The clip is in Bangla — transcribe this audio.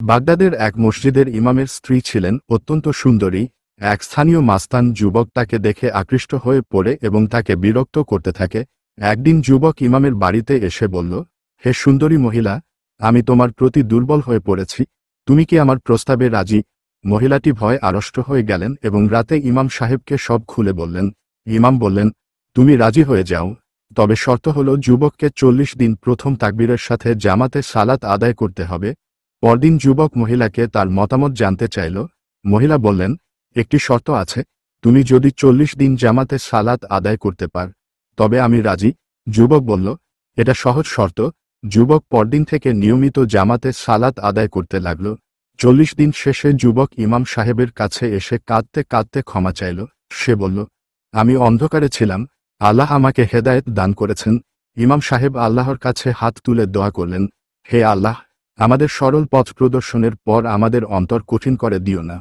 বাগদাদের এক মসজিদের ইমামের স্ত্রী ছিলেন অত্যন্ত সুন্দরী। এক স্থানীয় মাস্তান যুবক তাকে দেখে আকৃষ্ট হয়ে পড়ে এবং তাকে বিরক্ত করতে থাকে। একদিন যুবক ইমামের বাড়িতে এসে বলল, হে সুন্দরী মহিলা, আমি তোমার প্রতি দুর্বল হয়ে পড়েছি, তুমি কি আমার প্রস্তাবে রাজি? মহিলাটি ভয়ে আড়ষ্ট হয়ে গেলেন এবং রাতে ইমাম সাহেবকে সব খুলে বললেন। ইমাম বললেন, তুমি রাজি হয়ে যাও, তবে শর্ত হল যুবককে 40 দিন প্রথম তাকবীরের সাথে জামাতে সালাত আদায় করতে হবে। পরদিন যুবক মহিলাকে তার মতামত জানতে চাইল। মহিলা বললেন, একটি শর্ত আছে, তুমি যদি 40 দিন জামাতে সালাত আদায় করতে পার তবে আমি রাজি। যুবক বলল, এটা সহজ শর্ত। যুবক পরদিন থেকে নিয়মিত জামাতে সালাত আদায় করতে লাগল। 40 দিন শেষে যুবক ইমাম সাহেবের কাছে এসে কাঁদতে কাঁদতে ক্ষমা চাইল। সে বলল, আমি অন্ধকারে ছিলাম, আল্লাহ আমাকে হেদায়েত দান করেছেন। ইমাম সাহেব আল্লাহর কাছে হাত তুলে দোয়া করলেন, হে আল্লাহ, আমাদের সরল পথ প্রদর্শনের পর আমাদের অন্তর কঠিন করে দিও না।